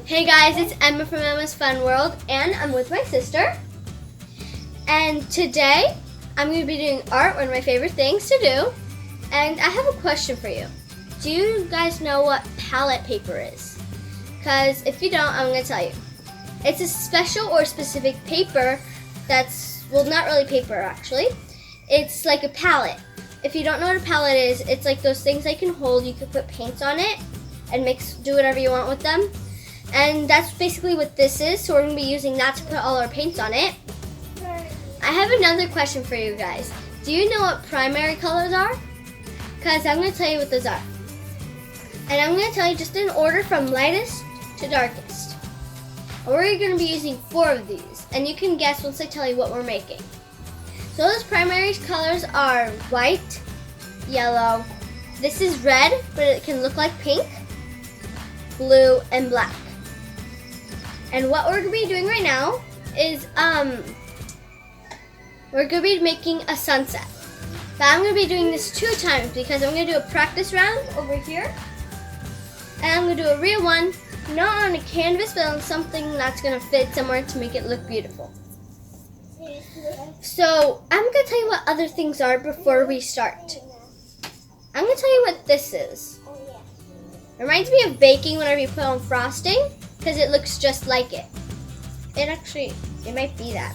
Hey guys, it's Emma from Emma's Fun World, and I'm with my sister. And today, I'm going to be doing art, one of my favorite things to do. And I have a question for you. Do you guys know what palette paper is? Because if you don't, I'm going to tell you. It's a special or specific paper that's, well, not really paper actually. It's like a palette. If you don't know what a palette is, it's like those things I can hold. You can put paints on it and do whatever you want with them. And that's basically what this is, so we're going to be using that to put all our paints on it. I have another question for you guys. Do you know what primary colors are? Because I'm going to tell you what those are. And I'm going to tell you just in order from lightest to darkest. And we're going to be using 4 of these, and you can guess once I tell you what we're making. So those primary colors are white, yellow, this is red, but it can look like pink, blue, and black. And what we're going to be doing right now is we're going to be making a sunset. But I'm going to be doing this 2 times because I'm going to do a practice round over here. And I'm going to do a real one, not on a canvas, but on something that's going to fit somewhere to make it look beautiful. So I'm going to tell you what other things are before we start. I'm going to tell you what this is. It reminds me of baking whenever you put on frosting, because it looks just like it. It might be that.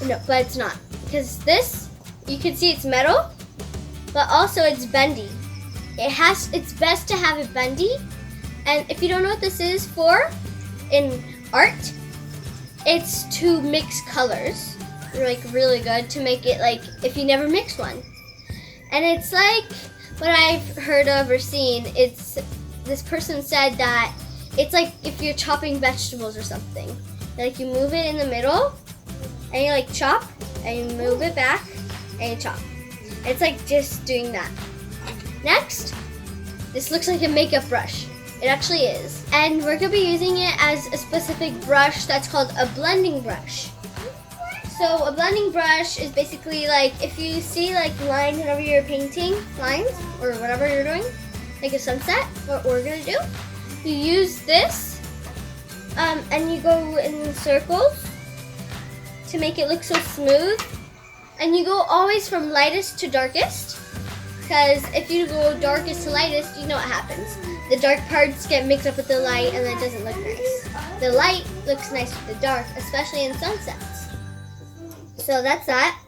No, but it's not. Because this, you can see it's metal, but also it's bendy. It's best to have it bendy. And if you don't know what this is for in art, it's to mix colors. Like really good to make it like if you never mix one. And it's like what I've heard of or seen, this person said that it's like if you're chopping vegetables or something. Like you move it in the middle and you like chop and you move it back and you chop. It's like just doing that. Next, this looks like a makeup brush. It actually is. And we're going to be using it as a specific brush that's called a blending brush. So a blending brush is basically like if you see like lines whenever you're painting lines or whatever you're doing, like a sunset, what we're going to do, you use this and you go in circles to make it look so smooth. And you go always from lightest to darkest, because if you go darkest to lightest, you know what happens. The dark parts get mixed up with the light and it doesn't look nice. The light looks nice with the dark, especially in sunsets. So that's that.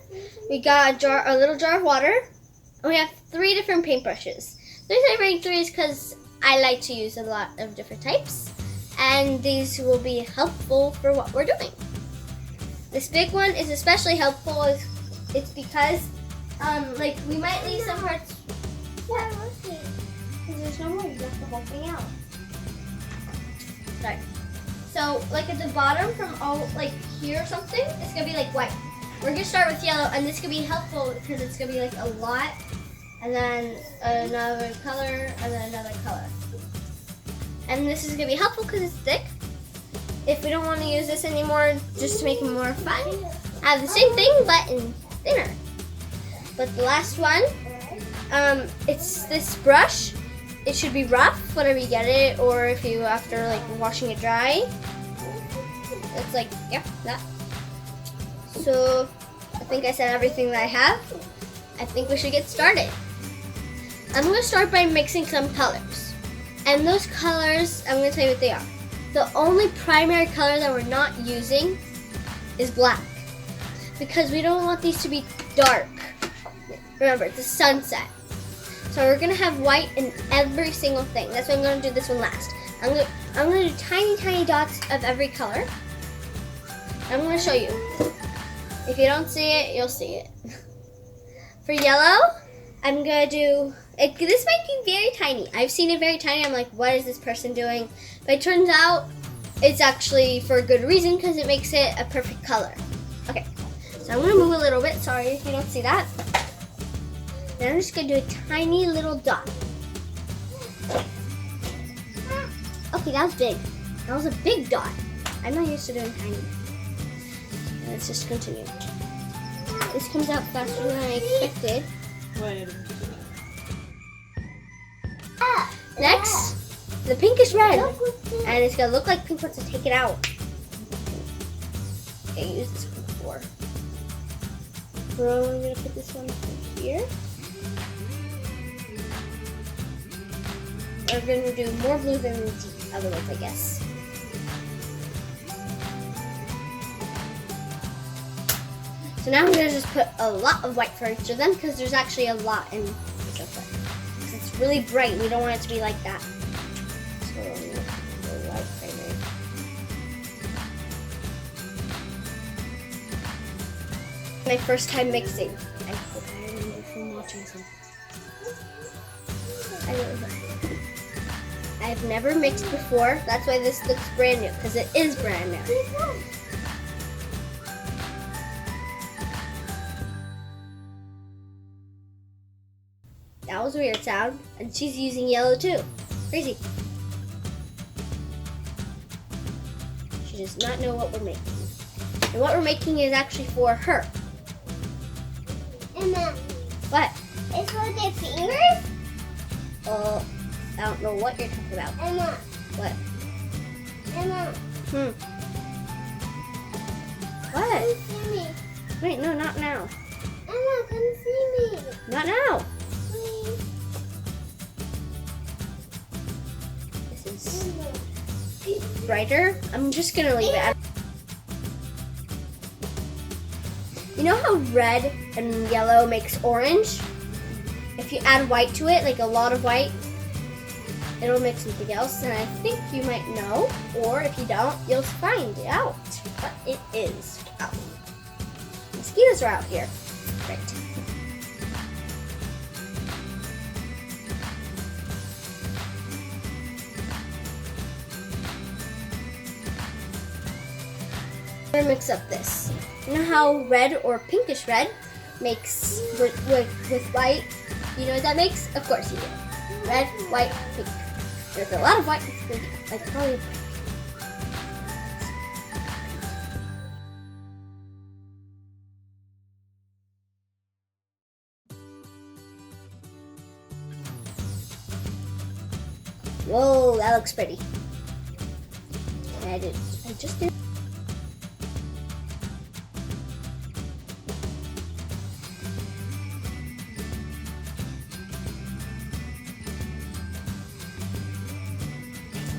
We got a little jar of water, and we have 3 different paintbrushes. The reason I bring 3 is because I like to use a lot of different types, and these will be helpful for what we're doing. This big one is especially helpful. It's because, like, we might leave some parts. Yeah, because there's no more. You left the whole thing out. Sorry. So, like at the bottom from all, like here or something, it's gonna be like white. We're gonna start with yellow, and this could be helpful because it's gonna be like a lot, and then another color, and then another color. And this is gonna be helpful because it's thick. If we don't want to use this anymore, just to make it more fun, have the same thing but in thinner. But the last one, it's this brush. It should be rough whenever you get it, or if you after like washing it dry. It's like, yeah, that. So I think I said everything that I have. I think we should get started. I'm going to start by mixing some colors. And those colors, I'm going to tell you what they are. The only primary color that we're not using is black, because we don't want these to be dark. Remember, it's a sunset. So we're going to have white in every single thing. That's why I'm going to do this one last. I'm going to do tiny, tiny dots of every color. I'm going to show you. If you don't see it, you'll see it. For yellow, I'm going to do, this might be very tiny. I've seen it very tiny. I'm like, what is this person doing? But it turns out it's actually for a good reason, because it makes it a perfect color. Okay, so I'm going to move a little bit. Sorry if you don't see that. Then I'm just going to do a tiny little dot. Okay, that was big. That was a big dot. I'm not used to doing tiny. Let's just continue. This comes out faster than I expected. Next, the pinkish red. And it's gonna look like pink once I take it out. Okay, use this one before. So I'm gonna put this one here. We're gonna do more blue than the other ones, I guess. So now I'm gonna just put a lot of white for each of them because there's actually a lot in each of them. Because it's really bright, we don't want it to be like that. So I'm gonna put the white right there. My first time mixing. I hope I remember from watching something. I really hope. I've never mixed before. That's why this looks brand new, because it is brand new. That was a weird sound. And she's using yellow too. Crazy. She does not know what we're making. And what we're making is actually for her. Emma. What? It's for their fingers? I don't know what you're talking about. Emma. What? Emma. What? Come see me. Wait, no, not now. Emma, come see me. Not now. Please. This is brighter. I'm just gonna leave it. You know how red and yellow makes orange? If you add white to it, like a lot of white, it'll make something else, and I think you might know, or if you don't, you'll find it out. But it is out. Mosquitoes are out here. Right. I'm gonna mix up this. You know how red or pinkish red makes with white? You know what that makes? Of course you do. Red, white, pink. There's a lot of white. Like probably. Whoa, that looks pretty. I just did.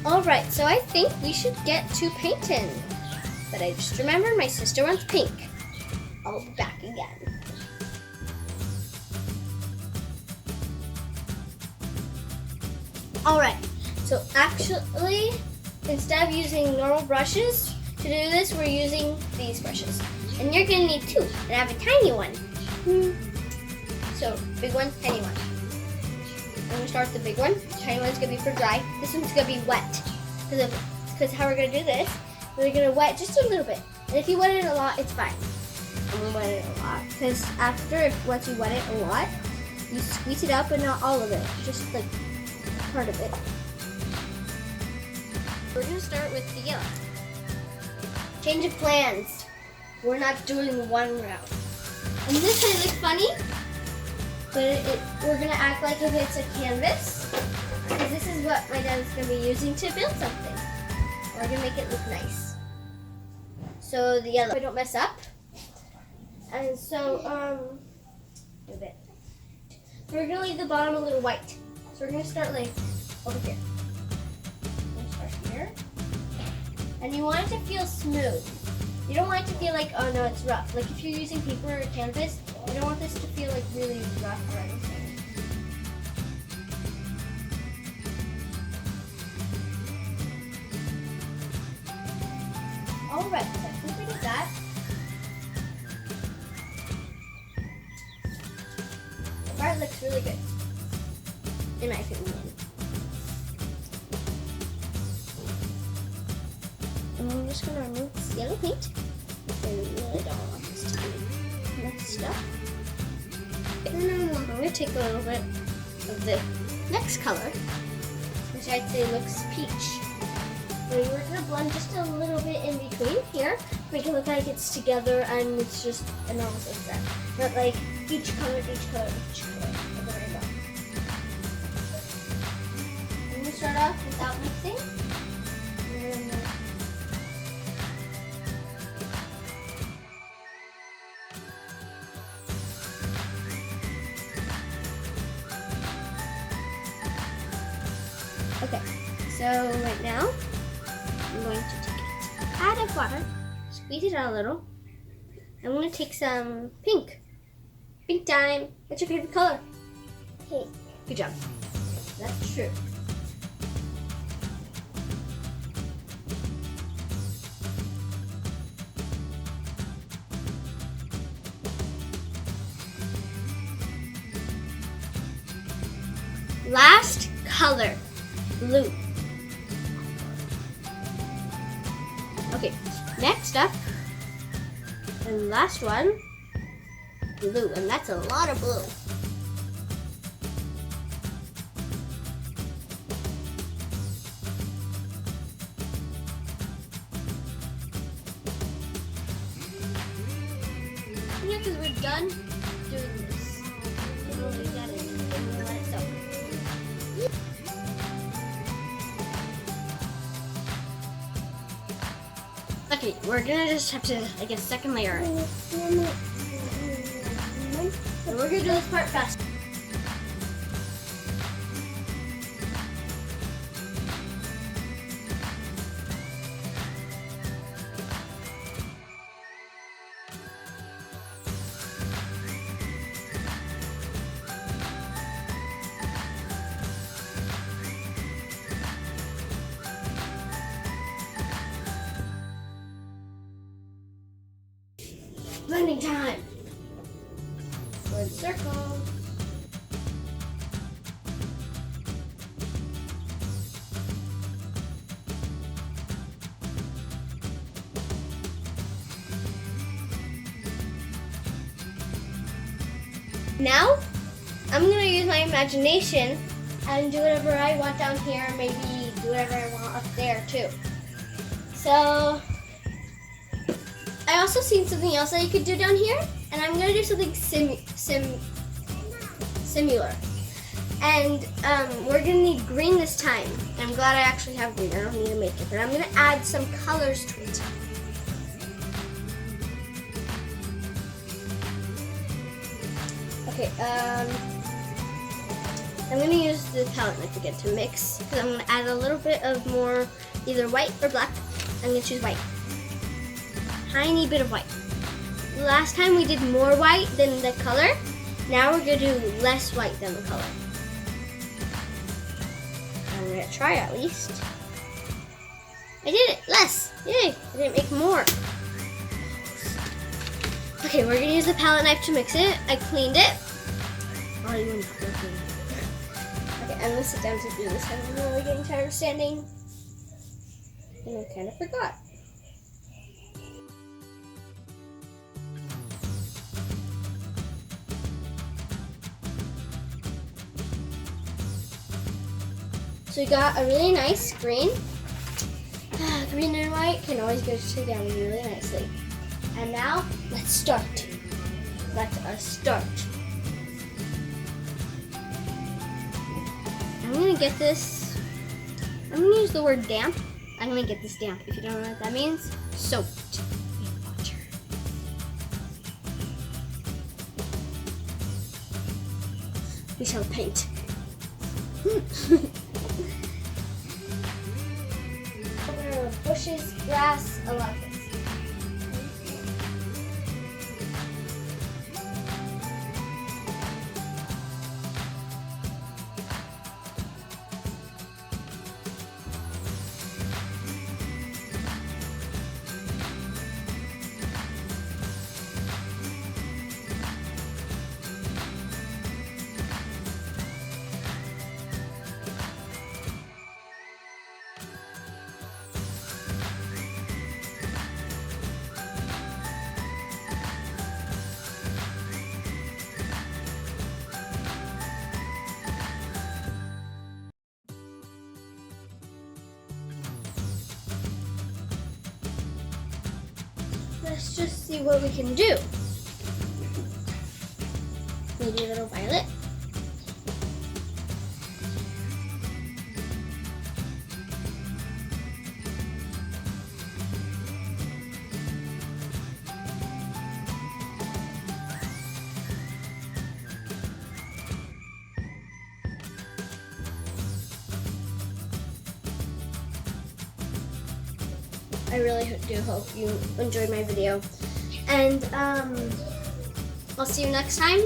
Alright, so I think we should get to painting. But I just remembered my sister wants pink. I'll be back again. Alright, so actually, instead of using normal brushes to do this, we're using these brushes. And you're gonna need two, and I have a tiny one. So, big one, tiny one. I'm gonna start with the big one. The tiny one's gonna be for dry. This one's gonna be wet. Because how we're gonna do this, we're gonna wet just a little bit. And if you wet it a lot, it's fine. I'm gonna wet it a lot. Because once you wet it a lot, you squeeze it up, but not all of it. Just like part of it. We're gonna start with the yellow. Change of plans. We're not doing one round. And this might look funny, but we're gonna act like if it's a canvas, because this is what my dad's gonna be using to build something. We're gonna make it look nice. So the yellow, so I don't mess up. And so, a bit. We're gonna leave the bottom a little white. So we're gonna start like over here. We're gonna start here. And you want it to feel smooth. You don't want it to feel like, oh no, it's rough. Like if you're using paper or canvas, you don't want this to feel like really rough or anything. Alright, so I think we did that. The part looks really good, in my opinion. And I'm just going to remove this yellow paint. I really don't want this to be mixed up. I'm going to take a little bit of the next color, which I'd say looks peach. So we're going to blend just a little bit in between here, make it look like it's together and it's just an almost like that. Not like each color, each color, each color of the rainbow. I'm going to start off without mixing. Okay, so right now I'm going to take it out of water, squeeze it out a little. I'm going to take some pink. Pink time. What's your favorite color? Pink. Good job. That's true. Last color, blue. Okay, next up, and last one, blue, and that's a lot of blue. Yeah, because we're done doing this. And we'll leave that in and we'll let it soak. Okay, we're gonna just have to, I guess, second layer it. And we're gonna do this part fast. Blending time. Good circle. Now, I'm gonna use my imagination and do whatever I want down here. Maybe do whatever I want up there too. So, I also seen something else that you could do down here, and I'm gonna do something similar. And we're gonna need green this time. I'm glad I actually have green. I don't need to make it, but I'm gonna add some colors to it. Okay, I'm gonna use the palette knife again to mix, because I'm gonna add a little bit of more, either white or black. I'm gonna choose white. Tiny bit of white. Last time we did more white than the color. Now we're gonna do less white than the color. I'm gonna try at least. I did it, less, yay, I didn't make more. Okay, we're gonna use the palette knife to mix it. I cleaned it. Oh, you wouldn't have to. Okay, I'm gonna sit down to do this. I'm really getting tired of standing. And I kind of forgot. So we got a really nice green. Green and white can always go together really nicely. And now, let's start. Let us start. I'm gonna get this, I'm gonna use the word damp. I'm gonna get this damp. If you don't know what that means, soaked in water. We shall paint. Bushes, grass, a lot of things. Let's just see what we can do. Maybe a little violet. I really do hope you enjoyed my video. And I'll see you next time.